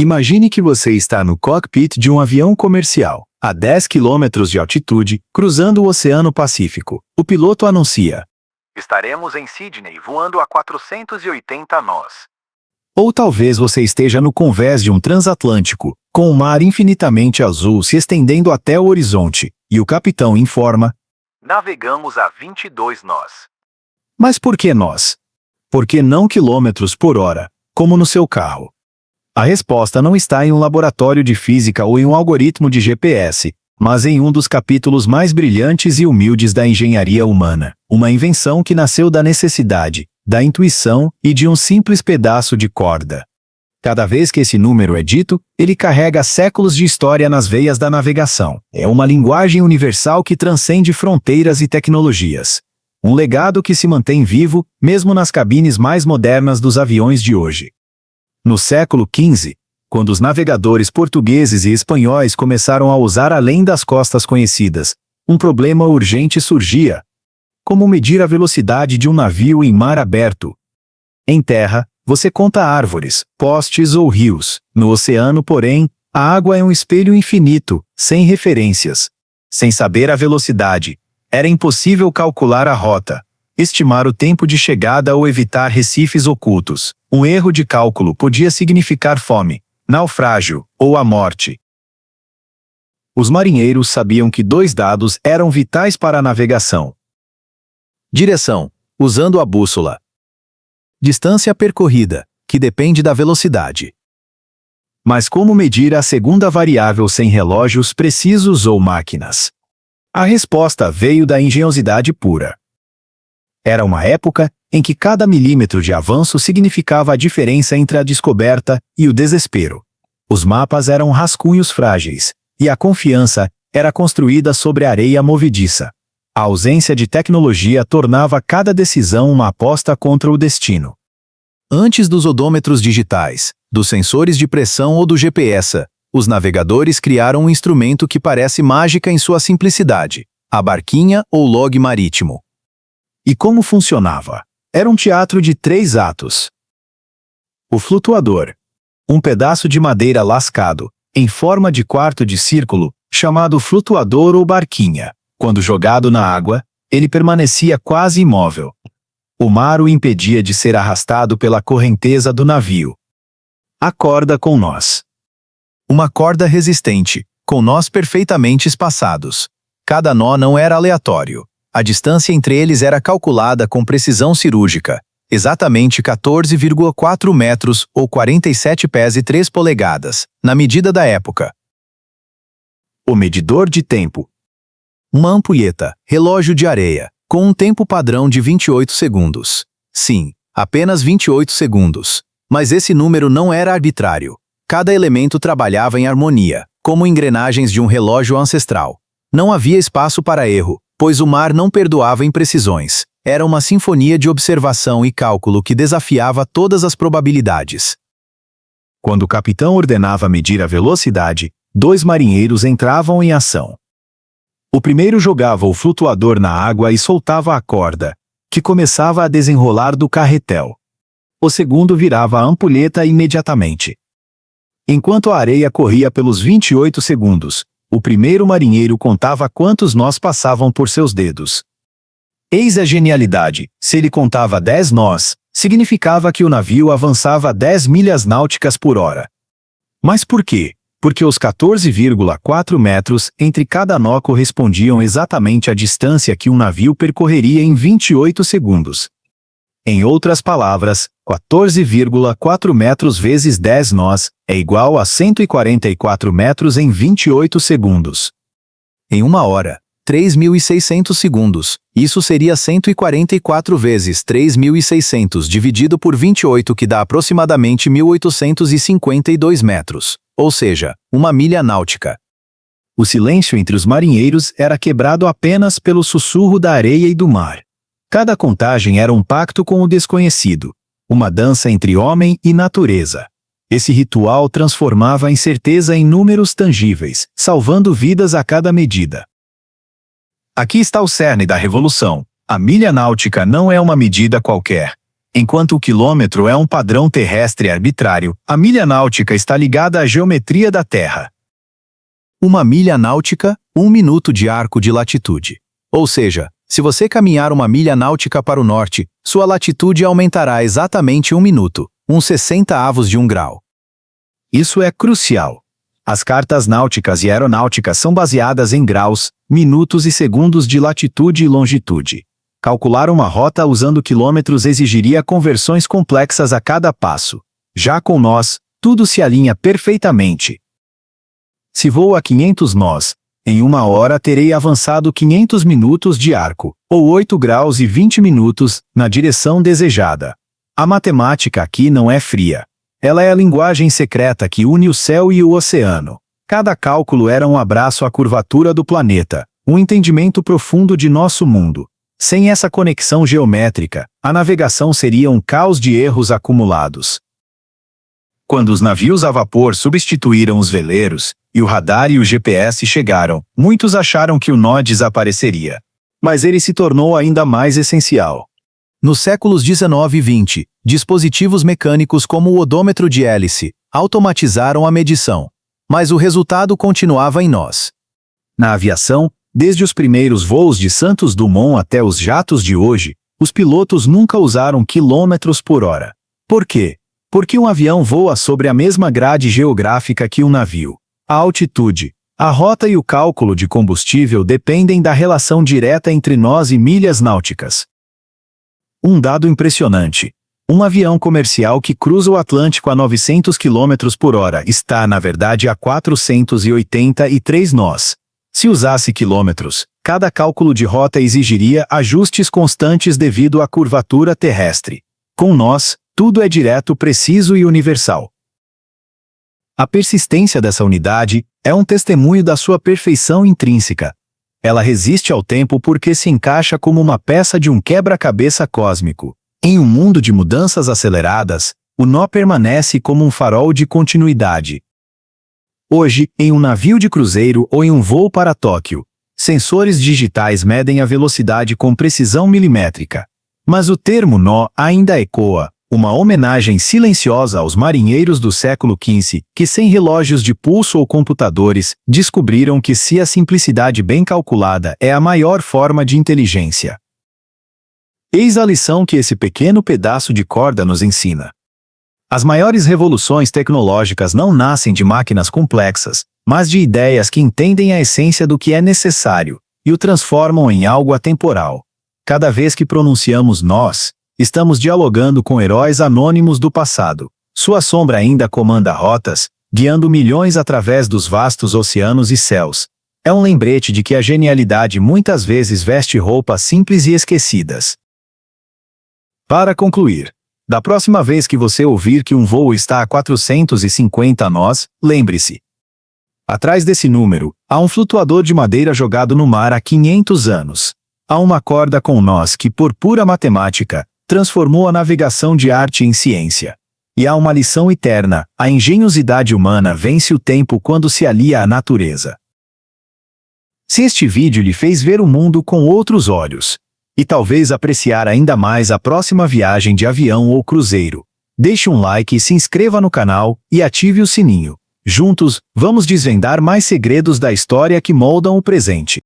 Imagine que você está no cockpit de um avião comercial, a 10 quilômetros de altitude, cruzando o Oceano Pacífico. O piloto anuncia: Estaremos em Sydney voando a 480 nós. Ou talvez você esteja no convés de um transatlântico, com o mar infinitamente azul se estendendo até o horizonte, e o capitão informa: Navegamos a 22 nós. Mas por que nós? Por que não quilômetros por hora, como no seu carro? A resposta não está em um laboratório de física ou em um algoritmo de GPS, mas em um dos capítulos mais brilhantes e humildes da engenharia humana, uma invenção que nasceu da necessidade, da intuição e de um simples pedaço de corda. Cada vez que esse número é dito, ele carrega séculos de história nas veias da navegação. É uma linguagem universal que transcende fronteiras e tecnologias. Um legado que se mantém vivo, mesmo nas cabines mais modernas dos aviões de hoje. No século XV, quando os navegadores portugueses e espanhóis começaram a usar além das costas conhecidas, um problema urgente surgia. Como medir a velocidade de um navio em mar aberto? Em terra, você conta árvores, postes ou rios. No oceano, porém, a água é um espelho infinito, sem referências. Sem saber a velocidade, era impossível calcular a rota, estimar o tempo de chegada ou evitar recifes ocultos. Um erro de cálculo podia significar fome, naufrágio ou a morte. Os marinheiros sabiam que dois dados eram vitais para a navegação: direção, usando a bússola. Distância percorrida, que depende da velocidade. Mas como medir a segunda variável sem relógios precisos ou máquinas? A resposta veio da engenhosidade pura. Era uma época em que cada milímetro de avanço significava a diferença entre a descoberta e o desespero. Os mapas eram rascunhos frágeis, e a confiança era construída sobre areia movediça. A ausência de tecnologia tornava cada decisão uma aposta contra o destino. Antes dos odômetros digitais, dos sensores de pressão ou do GPS, os navegadores criaram um instrumento que parece mágica em sua simplicidade: a barquinha ou log marítimo. E como funcionava? Era um teatro de 3 atos. O flutuador. Um pedaço de madeira lascado, em forma de quarto de círculo, chamado flutuador ou barquinha. Quando jogado na água, ele permanecia quase imóvel. O mar o impedia de ser arrastado pela correnteza do navio. A corda com nós. Uma corda resistente, com nós perfeitamente espaçados. Cada nó não era aleatório. A distância entre eles era calculada com precisão cirúrgica, exatamente 14,4 metros ou 47 pés e 3 polegadas, na medida da época. O medidor de tempo. Uma ampulheta, relógio de areia, com um tempo padrão de 28 segundos. Sim, apenas 28 segundos. Mas esse número não era arbitrário. Cada elemento trabalhava em harmonia, como engrenagens de um relógio ancestral. Não havia espaço para erro, pois o mar não perdoava imprecisões. Era uma sinfonia de observação e cálculo que desafiava todas as probabilidades. Quando o capitão ordenava medir a velocidade, 2 marinheiros entravam em ação. O primeiro jogava o flutuador na água e soltava a corda, que começava a desenrolar do carretel. O segundo virava a ampulheta imediatamente. Enquanto a areia corria pelos 28 segundos, o primeiro marinheiro contava quantos nós passavam por seus dedos. Eis a genialidade: se ele contava 10 nós, significava que o navio avançava 10 milhas náuticas por hora. Mas por quê? Porque os 14,4 metros entre cada nó correspondiam exatamente à distância que um navio percorreria em 28 segundos. Em outras palavras, 14,4 metros vezes 10 nós é igual a 144 metros em 28 segundos. Em 1 hora, 3.600 segundos, isso seria 144 vezes 3.600 dividido por 28, que dá aproximadamente 1.852 metros, ou seja, 1 milha náutica. O silêncio entre os marinheiros era quebrado apenas pelo sussurro da areia e do mar. Cada contagem era um pacto com o desconhecido, uma dança entre homem e natureza. Esse ritual transformava a incerteza em números tangíveis, salvando vidas a cada medida. Aqui está o cerne da revolução. A milha náutica não é uma medida qualquer. Enquanto o quilômetro é um padrão terrestre arbitrário, a milha náutica está ligada à geometria da Terra. Uma milha náutica, 1 minuto de arco de latitude. Ou seja, se você caminhar uma milha náutica para o norte, sua latitude aumentará exatamente 1 minuto, uns 60 de 1 grau. Isso é crucial. As cartas náuticas e aeronáuticas são baseadas em graus, minutos e segundos de latitude e longitude. Calcular uma rota usando quilômetros exigiria conversões complexas a cada passo. Já com nós, tudo se alinha perfeitamente. Se vou a 500 nós, em 1 hora terei avançado 500 minutos de arco, ou 8 graus e 20 minutos, na direção desejada. A matemática aqui não é fria. Ela é a linguagem secreta que une o céu e o oceano. Cada cálculo era um abraço à curvatura do planeta, um entendimento profundo de nosso mundo. Sem essa conexão geométrica, a navegação seria um caos de erros acumulados. Quando os navios a vapor substituíram os veleiros, e o radar e o GPS chegaram, muitos acharam que o nó desapareceria. Mas ele se tornou ainda mais essencial. Nos séculos 19 e 20, dispositivos mecânicos como o odômetro de hélice automatizaram a medição, mas o resultado continuava em nós. Na aviação, desde os primeiros voos de Santos Dumont até os jatos de hoje, os pilotos nunca usaram quilômetros por hora. Por quê? Porque um avião voa sobre a mesma grade geográfica que um navio. A altitude, a rota e o cálculo de combustível dependem da relação direta entre nós e milhas náuticas. Um dado impressionante. Um avião comercial que cruza o Atlântico a 900 km por hora está, na verdade, a 483 nós. Se usasse quilômetros, cada cálculo de rota exigiria ajustes constantes devido à curvatura terrestre. Com nós, tudo é direto, preciso e universal. A persistência dessa unidade é um testemunho da sua perfeição intrínseca. Ela resiste ao tempo porque se encaixa como uma peça de um quebra-cabeça cósmico. Em um mundo de mudanças aceleradas, o nó permanece como um farol de continuidade. Hoje, em um navio de cruzeiro ou em um voo para Tóquio, sensores digitais medem a velocidade com precisão milimétrica. Mas o termo nó ainda ecoa, uma homenagem silenciosa aos marinheiros do século XV, que sem relógios de pulso ou computadores, descobriram que se a simplicidade bem calculada é a maior forma de inteligência. Eis a lição que esse pequeno pedaço de corda nos ensina. As maiores revoluções tecnológicas não nascem de máquinas complexas, mas de ideias que entendem a essência do que é necessário, e o transformam em algo atemporal. Cada vez que pronunciamos nós, estamos dialogando com heróis anônimos do passado. Sua sombra ainda comanda rotas, guiando milhões através dos vastos oceanos e céus. É um lembrete de que a genialidade muitas vezes veste roupas simples e esquecidas. Para concluir, da próxima vez que você ouvir que um voo está a 450 nós, lembre-se. Atrás desse número, há um flutuador de madeira jogado no mar há 500 anos. Há uma corda com nós que, por pura matemática, transformou a navegação de arte em ciência. E há uma lição eterna: a engenhosidade humana vence o tempo quando se alia à natureza. Se este vídeo lhe fez ver o mundo com outros olhos, e talvez apreciar ainda mais a próxima viagem de avião ou cruzeiro, deixe um like e se inscreva no canal, e ative o sininho. Juntos, vamos desvendar mais segredos da história que moldam o presente.